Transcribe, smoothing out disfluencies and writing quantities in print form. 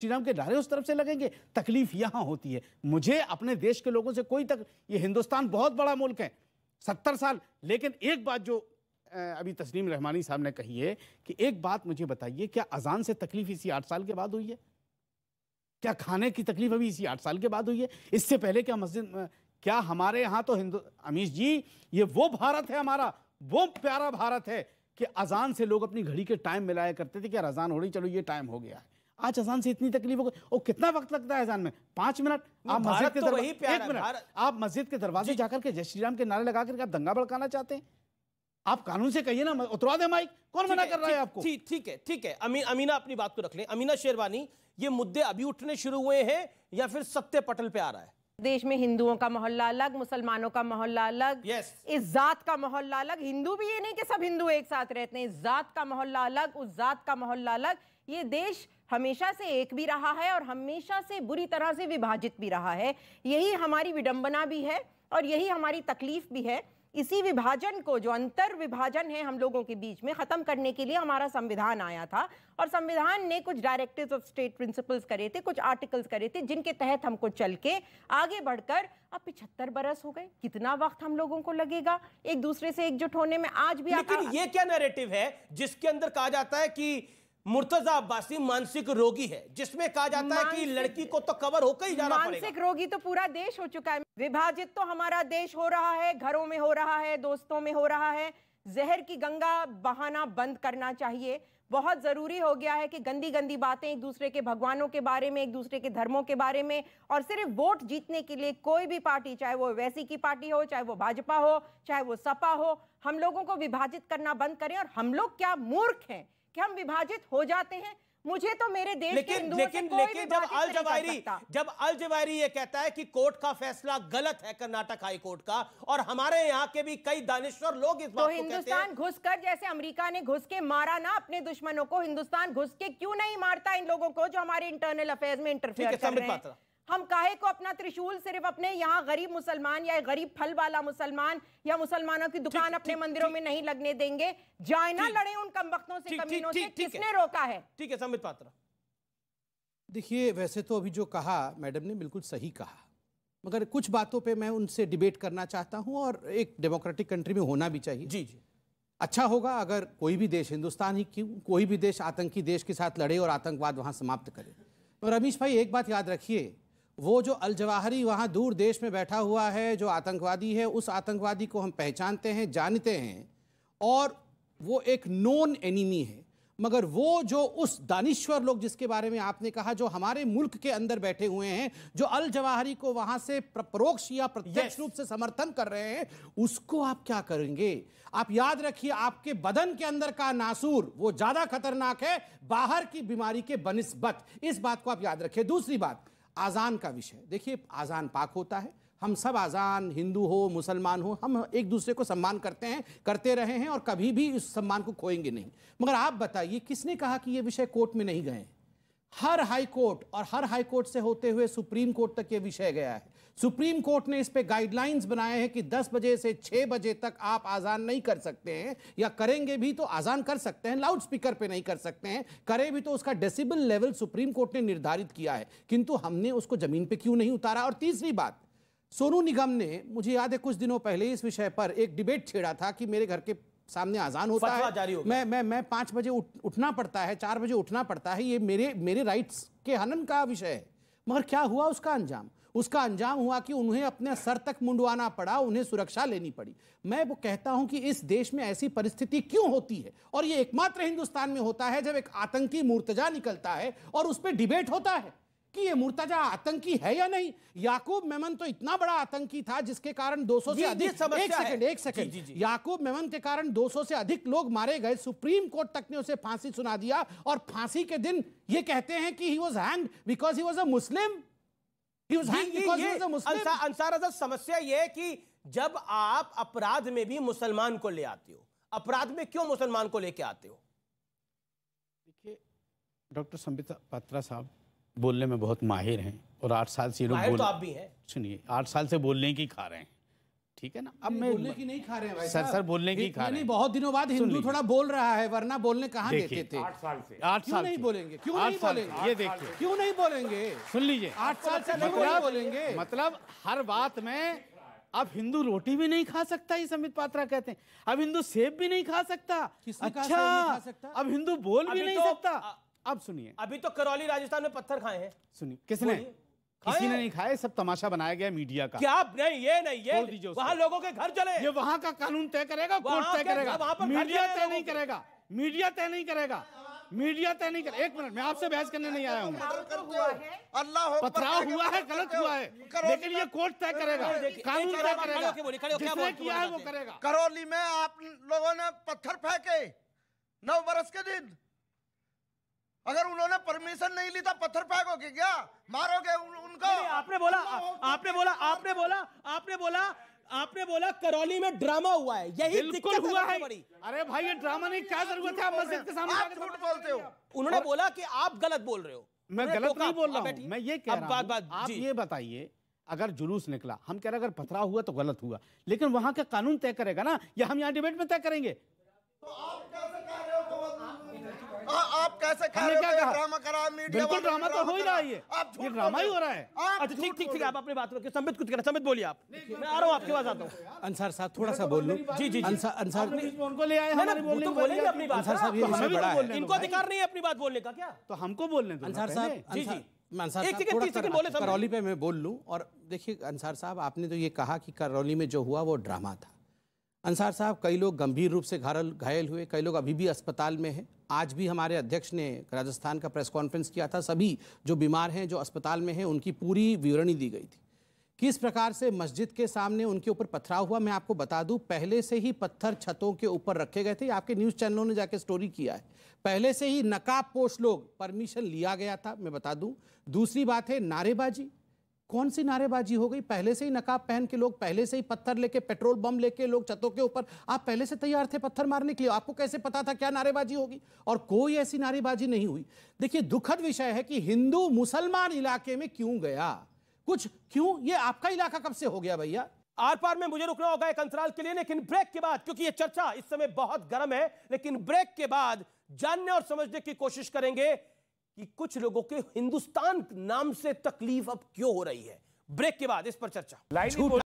श्री राम के नारे उस तरफ से लगेंगे। तकलीफ यहां होती है मुझे अपने देश के लोगों से कोई ये हिंदुस्तान बहुत बड़ा मुल्क है, 70 साल। लेकिन एक बात जो अभी तस्नीम रहमानी साहब ने कही है कि एक बात मुझे बताइए, क्या अजान से तकलीफ इसी 8 साल के बाद हुई है? क्या खाने की तकलीफ अभी इसी 8 साल के बाद हुई है? इससे पहले क्या मस्जिद, क्या हमारे यहाँ तो अमीश जी, ये वो भारत है हमारा, वो प्यारा भारत है कि अजान से लोग अपनी घड़ी के टाइम मिलाया करते थे कि अजान हो रही, चलो ये टाइम हो गया है। आज अजान से इतनी तकलीफ हो गई। और कितना वक्त लगता है अजान में? 5 मिनट। आप मस्जिद के दरवाजे, एक मिनट, आप मस्जिद के दरवाजे जाकर के जय श्री राम के नारे लगा करके आप दंगा भड़काना चाहते हैं? आप कानून से कहिए ना, उतरवा दे माइक, कौन मना कर रहा है आपको? ठीक है। अमीना अपनी बात को रख ले। अमीना शेरवानी, ये मुद्दे अभी उठने शुरू हुए हैं या फिर सत्य पटल पे आ रहा है? देश में हिंदुओं का मोहल्ला अलग, मुसलमानों का मोहल्ला अलग, इस जात का मोहल्ला अलग। हिंदू भी ये नहीं कि सब हिंदू एक साथ रहते हैं, इस जात का मोहल्ला अलग, उस जात का मोहल्ला अलग। ये देश हमेशा से एक भी रहा है और हमेशा से बुरी तरह से विभाजित भी रहा है। यही हमारी विडंबना भी है और यही हमारी तकलीफ भी है। इसी विभाजन को, जो अंतर विभाजन है हम लोगों के बीच में, खत्म करने के लिए हमारा संविधान आया था और संविधान ने कुछ डायरेक्टिव्स ऑफ स्टेट प्रिंसिपल्स करे थे, कुछ आर्टिकल्स करे थे, जिनके तहत हमको चल के आगे बढ़कर अब 75 बरस हो गए। कितना वक्त हम लोगों को लगेगा एक दूसरे से एकजुट होने में? आज भी लेकिन ये क्या नैरेटिव है जिसके अंदर कहा जाता है कि मुर्तजा अब्बासी मानसिक रोगी है, जिसमें कहा जाता है कि लड़की को तो कवर होकर ही जाना पड़ेगा। मानसिक रोगी तो पूरा देश हो चुका है। विभाजित तो हमारा देश हो रहा है, घरों में हो रहा है, दोस्तों में हो रहा है। जहर की गंगा बहाना बंद करना चाहिए। बहुत जरूरी हो गया है कि गंदी गंदी बातें एक दूसरे के भगवानों के बारे में, एक दूसरे के धर्मों के बारे में, और सिर्फ वोट जीतने के लिए कोई भी पार्टी, चाहे वो वैसी की पार्टी हो, चाहे वो भाजपा हो, चाहे वो सपा हो, हम लोगों को विभाजित करना बंद करें। और हम लोग क्या मूर्ख हैं कि हम विभाजित हो जाते हैं? मुझे तो मेरे देश के हिंदुओं से कोई जब अल जवाहिरी ये कहता है कि कोर्ट का फैसला गलत है, कर्नाटक हाई कोर्ट का, और हमारे यहाँ के भी कई दानिश्वर लोग इस बात को कहते हैं, हिंदुस्तान घुसकर, जैसे अमेरिका ने घुस के मारा ना अपने दुश्मनों को, हिंदुस्तान घुस के क्यों नहीं मारता इन लोगों को जो हमारे इंटरनल अफेयर्स में इंटरफेयर कर रहे हैं? हम काहे को अपना त्रिशूल सिर्फ अपने यहाँ गरीब मुसलमान या गरीब फल वाला मुसलमान या मुसलमानों की दुकान अपने मंदिरों में नहीं लगने देंगे? जाए ना लड़े उन कमबख्तों से, कमीनों से। किसने रोका है? ठीक है संबित पात्रा। देखिए, वैसे तो अभी जो कहा मैडम ने बिल्कुल सही कहा, मगर कुछ बातों पे मैं उनसे डिबेट करना चाहता हूं, और एक डेमोक्रेटिक कंट्री में होना भी चाहिए। जी। अच्छा होगा अगर कोई भी देश, हिंदुस्तान ही क्यों, कोई भी देश आतंकी देश के साथ लड़े और आतंकवाद वहां समाप्त करे। और रमेश भाई, एक बात याद रखिए, वो जो अल जवाहिरी वहाँ दूर देश में बैठा हुआ है, जो आतंकवादी है, उस आतंकवादी को हम पहचानते हैं, जानते हैं, और वो एक नोन एनिमी है। मगर वो जो उस दानिश्वर लोग जिसके बारे में आपने कहा, जो हमारे मुल्क के अंदर बैठे हुए हैं, जो अल जवाहिरी को वहाँ से परोक्ष या प्रत्यक्ष रूप से समर्थन कर रहे हैं, उसको आप क्या करेंगे? आप याद रखिए, आपके बदन के अंदर का नासूर वो ज़्यादा खतरनाक है बाहर की बीमारी के बनिस्बत। इस बात को आप याद रखिए। दूसरी बात, आज़ान का विषय। देखिए, आज़ान पाक होता है, हम सब आज़ान, हिंदू हो मुसलमान हो, हम एक दूसरे को सम्मान करते हैं, करते रहे हैं, और कभी भी इस सम्मान को खोएंगे नहीं। मगर आप बताइए, किसने कहा कि ये विषय कोर्ट में नहीं गए? हर हाई कोर्ट, और हर हाई कोर्ट से होते हुए सुप्रीम कोर्ट तक ये विषय गया है। सुप्रीम कोर्ट ने इस पे गाइडलाइंस बनाए हैं कि 10 बजे से 6 बजे तक आप आज़ान नहीं कर सकते हैं, या करेंगे भी तो आज़ान कर सकते हैं, लाउड स्पीकर पे नहीं कर सकते हैं, करें भी तो उसका डेसिबल लेवल सुप्रीम कोर्ट ने निर्धारित किया है, किंतु हमने उसको जमीन पे क्यों नहीं उतारा? और तीसरी बात, सोनू निगम ने, मुझे याद है कुछ दिनों पहले इस विषय पर एक डिबेट छेड़ा था कि मेरे घर के सामने आज़ान होता है, मैं 5 बजे उठना पड़ता है, 4 बजे उठना पड़ता है, ये मेरे राइट्स के हनन का विषय है। मगर क्या हुआ उसका अंजाम? उसका अंजाम हुआ कि उन्हें अपने सर तक मुंडवाना पड़ा, उन्हें सुरक्षा लेनी पड़ी। मैं वो कहता हूं कि इस देश में ऐसी परिस्थिति क्यों होती है, और ये एकमात्र हिंदुस्तान में होता है जब एक आतंकी मुर्तजा निकलता है और उस पर डिबेट होता है कि ये मुर्तजा आतंकी है या नहीं। याकूब मेमन तो इतना बड़ा आतंकी था जिसके कारण 200 से अधिक, एक सेकंड, याकूब मेमन के कारण 200 से अधिक लोग मारे गए। सुप्रीम कोर्ट तक ने उसे फांसी सुना दिया, और फांसी के दिन ये कहते हैं कि he was hanged because he was a Muslim. Ansar Azad, समस्या यह है कि जब आप अपराध में भी मुसलमान को ले आते हो, अपराध में क्यों मुसलमान को लेके आते हो? देखिए, डॉक्टर संबित पात्रा साहब बोलने में बहुत माहिर हैं, और 8 साल से ये लोग तो आप भी हैं। सुनिए, 8 साल से बोलने की खा रहे हैं, ठीक है ना। अब मैं बोलने की नहीं खा रहे हैं भाई सर, साहब। बोलने की खा रहे नहीं, हैं। बहुत दिनों बाद हिंदू थोड़ा बोल रहा है, वरना बोलने कहाँ देखिए, देते थे? 8 साल से क्यों नहीं बोलेंगे? क्यों 8 नहीं साल बोलेंगे? ये देखिए, क्यों नहीं बोलेंगे? सुन लीजिए, 8 साल से क्यों नहीं बोलेंगे? मतलब हर बात में अब हिंदू रोटी भी नहीं खा सकता, ये संबित पात्रा कहते हैं। अब हिंदू सेब भी नहीं खा सकता। किसने कहा अच्छा, सेब नहीं खा सकता? अब हिंदू बोल भी अभी नहीं तो- सकता। अब सुनिए, अभी तो करौली राजस्थान में पत्थर खाए हैं। सुनिए, किसने? बोलिए। किसी खाए? ने नहीं खाए, सब तमाशा बनाया गया मीडिया का। क्या नहीं, ये नहीं, छोड़ दीजिए ये उसको। वहां लोगों के घर चले। ये वहां का कानून तय करेगा, कोर्ट वहां तय के- करेगा, वहां पर घर मीडिया चले तय लोगों नहीं के। करेगा, मीडिया तय नहीं करेगा, मीडिया तय नहीं करेगा। एक मिनट, मैं आपसे बहस करने नहीं आया हूँ। अल्लाह पथराव हुआ है, गलत हुआ है, लेकिन ये कोर्ट तय करेगा, कानून तय करेगा, जिसने किया है वो करेगा। करौली में आप लोगों ने पत्थर फेंके 9 बरस के दिन, अगर उन्होंने परमिशन नहीं ली था पत्थर फेंकोगे क्या? मारोगे उनको? आपने बोला करौली में ड्रामा हुआ है, यही बिल्कुल दिक्कत हुआ है। सबसे बड़ी। अरे भाई, ये ड्रामा नहीं, क्या जरूरत है आप मस्जिद के सामने आप जाके झूठ बोलते हो। उन्होंने बोला कि आप गलत बोल रहे हो। मैं उन्होंने गलत टोका। नहीं बोल आप रहा बैठिए। हूँ, मैं ये कह अब रहा हूँ, बात आप जी। ये बताइए, अगर जुलूस निकला, हम कह रहे हैं अगर पथराव हुआ तो गलत हुआ, लेकिन वहां का कानून तय करेगा ना, या हम यहाँ डिबेट में तय करेंगे? आप कैसे कह हमने रहे क्या हो? कहा? ड्रामा करा मीडिया बिल्कुल वालों ने ड्रामा तो हो ही रहा है, आप झूठ ये ड्रामा ही बोल हो रहे रहा है। आप अच्छा, झूठ ठीक बोल है, आप अपनी बात रखिए। संबित कुछ कहना, संबित बोलिए आप। मैं आ रहा हूँ आपके पास, आता हूँ। अंसार साहब थोड़ा सा बोल लूं। जी। अंसार उनको ले आए, हमारे बोलने तो को बोलेंगे बोलिए। अपनी बात। अंसार साहब, ये तो विषय हमें बड़ा तो है। बोलने इनको अधिकार नहीं है अपनी बात बोलने का क्या? तो हमको बोलने दो ना अंसार पहले। साहब, जी, जी। अंसार एक साहब सेकंड, थोड़ा 30 सेकंड बोले, करौली पे मैं बोल लूं। और देखिए अंसार साहब, आपने तो ये कहा कि करौली में जो हुआ वो ड्रामा था। अंसार साहब, कई लोग गंभीर रूप से घायल हुए, कई लोग अभी भी अस्पताल में हैं। आज भी हमारे अध्यक्ष ने राजस्थान का प्रेस कॉन्फ्रेंस किया था, सभी जो बीमार हैं, जो अस्पताल में हैं, उनकी पूरी विवरणी दी गई थी। किस प्रकार से मस्जिद के सामने उनके ऊपर पथराव हुआ, मैं आपको बता दूं, पहले से ही पत्थर छतों के ऊपर रखे गए थे। आपके न्यूज़ चैनलों ने जाके स्टोरी किया है। पहले से ही नकाबपोश लोग, परमिशन लिया गया था, मैं बता दूं। दूसरी बात है नारेबाजी। कौन सी नारेबाजी हो गई? पहले से ही नकाब पहन के लोग, पहले से ही पत्थर लेके, पेट्रोल बम लेके लोग छतों के ऊपर, आप पहले से तैयार थे पत्थर मारने के लिए। आपको कैसे पता था क्या नारेबाजी होगी? और कोई ऐसी नारेबाजी नहीं हुई। देखिए, दुखद विषय है कि हिंदू मुसलमान इलाके में क्यों गया, कुछ क्यों, ये आपका इलाका कब से हो गया भैया? आर पार में मुझे रुकना होगा एक अंतराल के लिए, लेकिन ब्रेक के बाद, क्योंकि ये चर्चा इस समय बहुत गर्म है, लेकिन ब्रेक के बाद जानने और समझने की कोशिश करेंगे कि कुछ लोगों के हिंदुस्तान नाम से तकलीफ अब क्यों हो रही है। ब्रेक के बाद इस पर चर्चा।